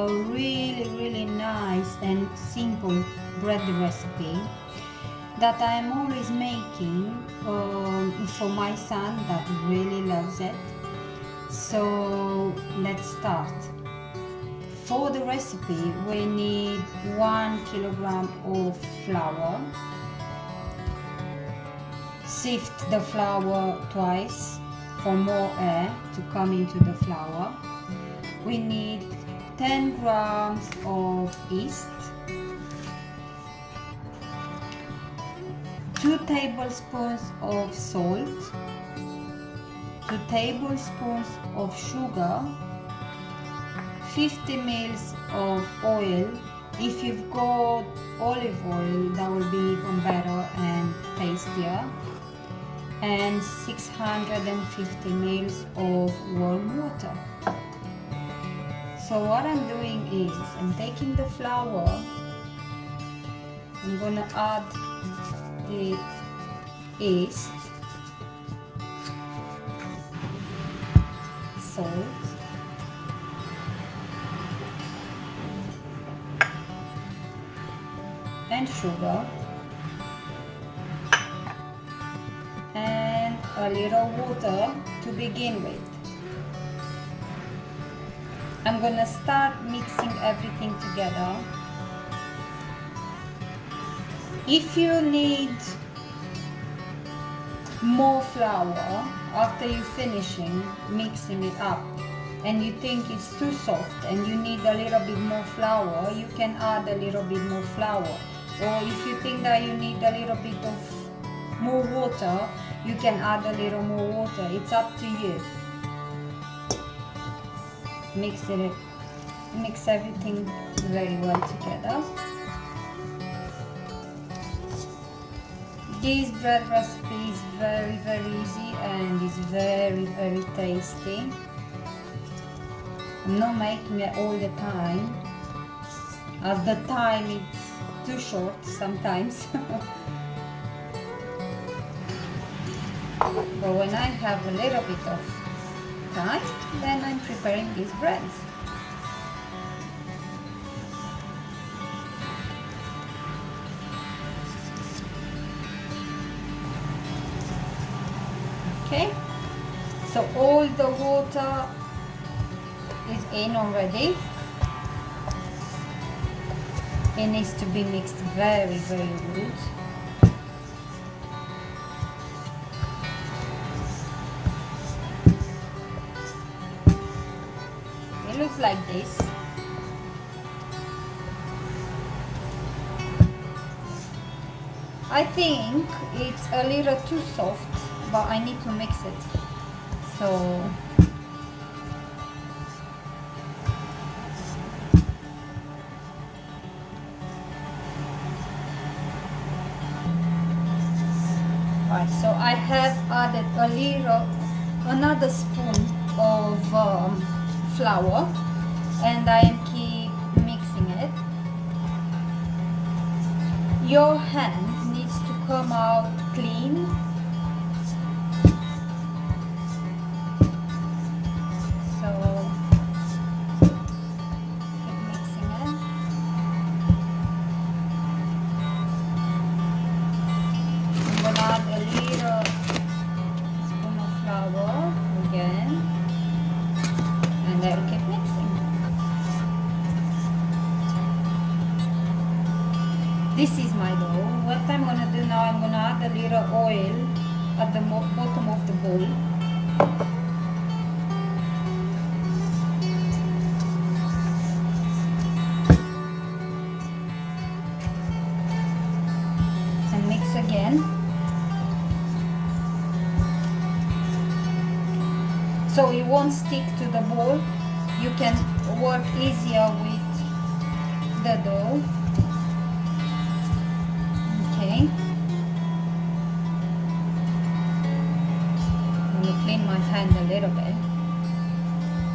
a really nice and simple bread recipe that I am always making for my son that really loves it. So let's start. For the recipe we need 1 kilogram of flour. Sift the flour twice for more air to come into the flour. We need 10 grams of yeast, 2 tablespoons of salt, 2 tablespoons of sugar, 50 ml of oil. If you've got olive oil, that will be even better and tastier, and 650 ml of warm water. So what I'm doing is I'm taking the flour, I'm gonna add the yeast, salt, and sugar, and a little water to begin with. I'm gonna start mixing everything together. If you need more flour after you finishing mixing it up and you think it's too soft and you need a little bit more flour, you can add a little bit more flour. Or if you think that you need a little bit of more water, you can add a little more water. It's up to you. Mix everything very well together. This bread recipe is very easy and is very tasty. I'm not making it all the time, as the time it's too short sometimes. But when I have a little bit of time, then I'm preparing these breads. Okay, so all the water is in already. It needs to be mixed very good. It looks like this. I think it's a little too soft, but I need to mix it. So right, so I have added another spoon of flour, and I keep mixing it. Your hand needs to come out clean. So keep mixing it. I'm gonna add a little spoon of flour again, and I'll keep mixing. This is my dough. What I'm gonna do now, I'm gonna add a little oil at the bottom of the bowl. And mix again. So it won't stick to the bowl. You can work easier with the dough. Okay. Let me clean my hand a little bit.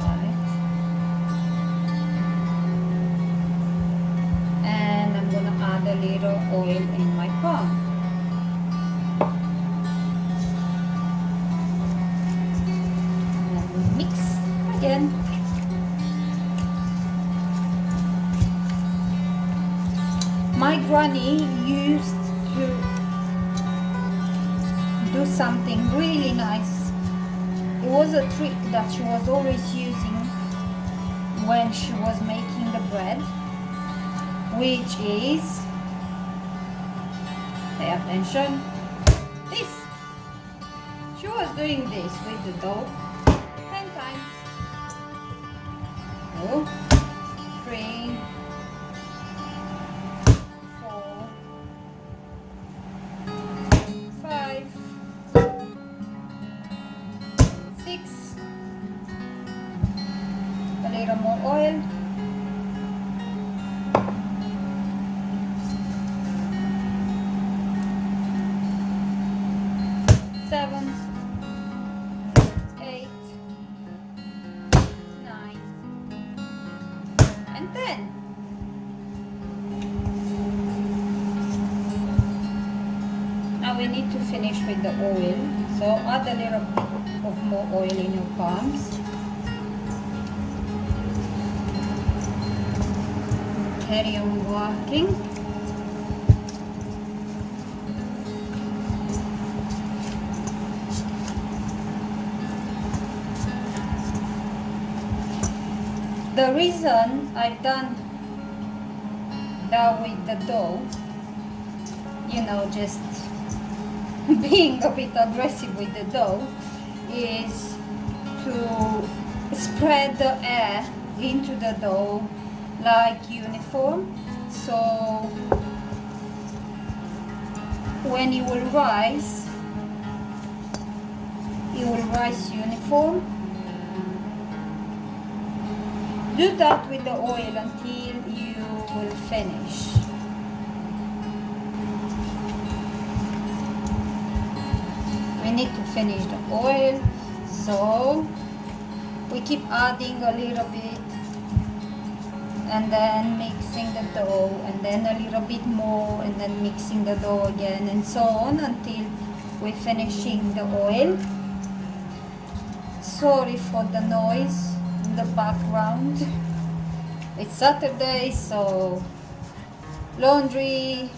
Right. And I'm gonna add a little oil in my palm. And mix again. Granny used to do something really nice. It was a trick that she was always using when she was making the bread, which is, pay attention, this. She was doing this with the dough 10 times. 2, 3, 4, 5, 6. A little more oil. 7, 8, 9, and 10. Now we need to finish with the oil, so add a little bit of more oil in your palms. Carry on working. The reason I've done that with the dough, you know, just being a bit aggressive with the dough, is to spread the air into the dough like uniform, so when it will rise uniform. Do that with the oil until you will finish. We need to finish the oil, so we keep adding a little bit and then mixing the dough, and then a little bit more, and then mixing the dough again, and so on until we're finishing the oil. Sorry for the noise in the background. It's Saturday, so laundry,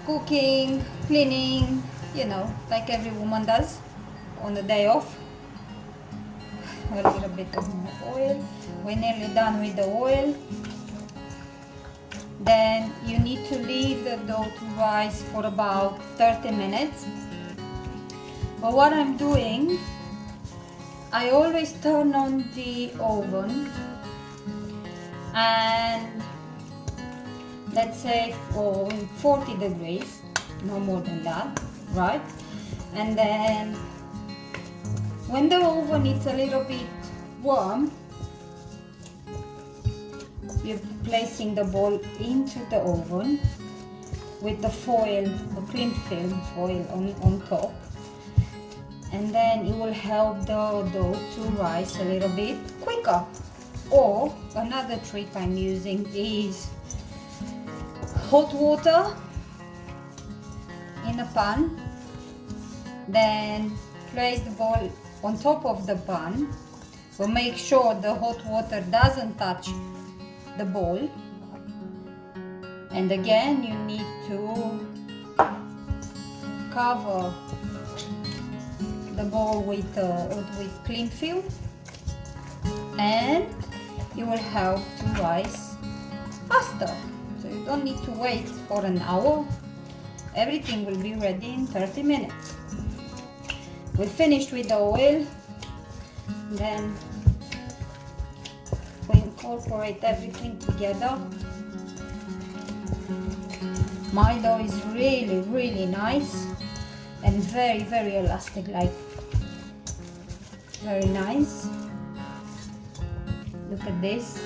cooking, cleaning, you know, like every woman does on the day off. A little bit of more oil. We're nearly done with the oil. Then you need to leave the dough to rise for about 30 minutes. But what I'm doing, I always turn on the oven and let's say for 40 degrees, no more than that, right? And then when the oven is a little bit warm, you're placing the ball into the oven with the foil, the cling film foil on top, and then it will help the dough to rise a little bit quicker. Or another trick I'm using is hot water in a pan, then place the ball on top of the pan, but make sure the hot water doesn't touch the ball, and again you need to cover the ball with cling film, and it will help to rise faster. So you don't need to wait for an hour. Everything will be ready in 30 minutes. We finished with the oil, then we incorporate everything together. My dough is really nice and very elastic, like very nice. Look at this.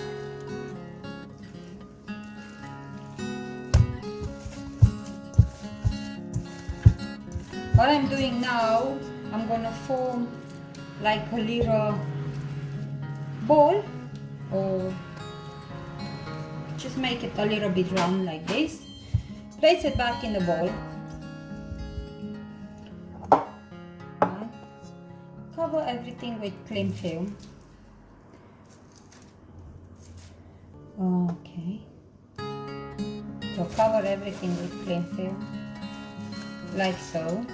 What I'm doing now, I'm gonna form like a little ball, or just make it a little bit round like this. Place it back in the bowl. Right. Cover everything with cling film. Okay. So cover everything with cling film, like so.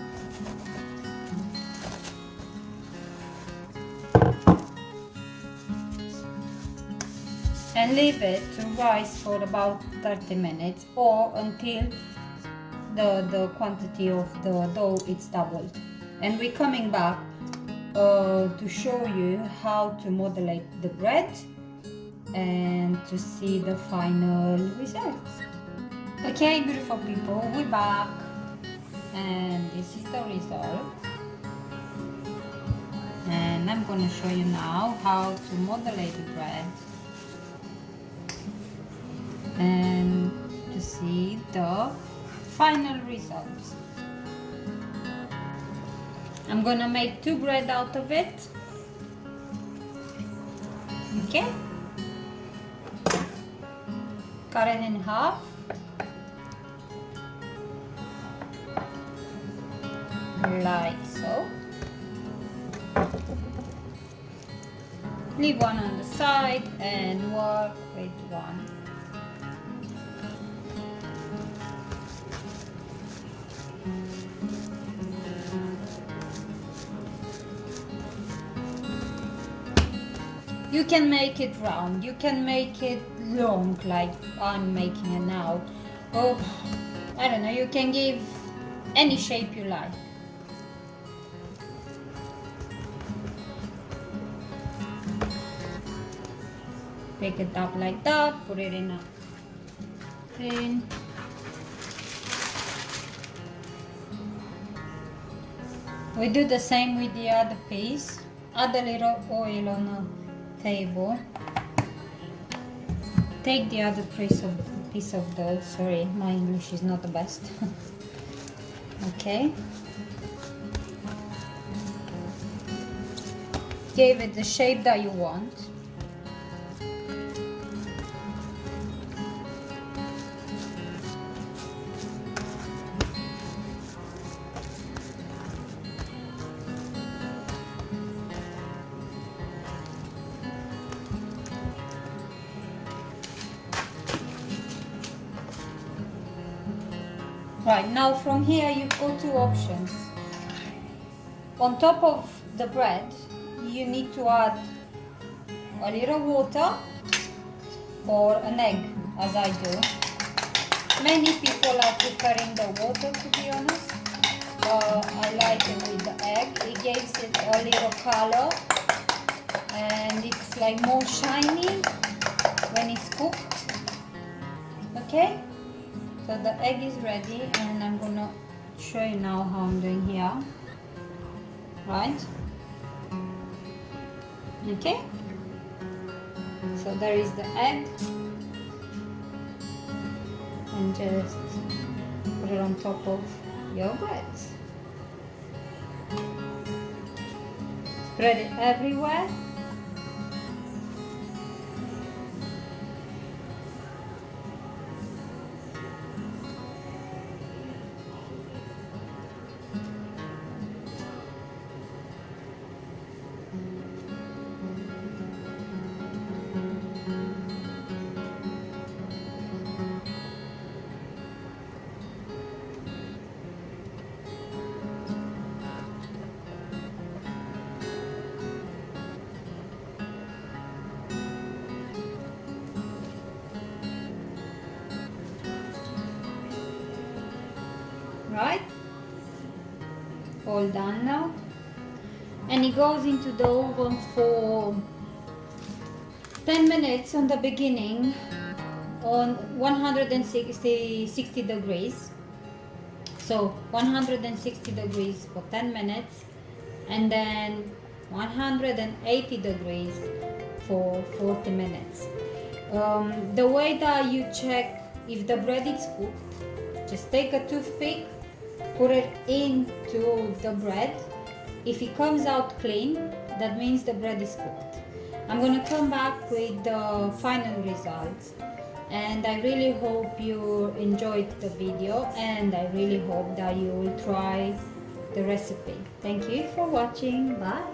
And leave it to rise for about 30 minutes or until the quantity of the dough is doubled. And we're coming back to show you how to modulate the bread and to see the final results. Okay, beautiful people, we're back and this is the result. And I'm gonna show you now how to modulate the bread and to see the final results. I'm gonna make 2 bread out of it. Okay, cut it in half. Like so. Leave one on the side and work with one. You can make it round, you can make it long like I'm making it now. Or, I don't know, you can give any shape you like. Pick it up like that, put it in a tin. We do the same with the other piece. Add a little oil on a table. Take the other piece of dough. Sorry, my English is not the best. Okay. Give it the shape that you want. Right, now from here you've got 2 options. On top of the bread, you need to add a little water or an egg, as I do. Many people are preferring the water, to be honest. I like it with the egg. It gives it a little color and it's like more shiny when it's cooked. Okay? So the egg is ready and I'm gonna show you now how I'm doing here. Right? Okay? So there is the egg. And just put it on top of your bread. Spread it everywhere. Right, all done now, and it goes into the oven for 10 minutes on the beginning on 160 degrees. So 160 degrees for 10 minutes and then 180 degrees for 40 minutes. The way that you check if the bread is cooked, just take a toothpick, put it into the bread. If it comes out clean, that means the bread is cooked. I'm going to come back with the final results, and I really hope you enjoyed the video, and I really hope that you will try the recipe. Thank you for watching. Bye.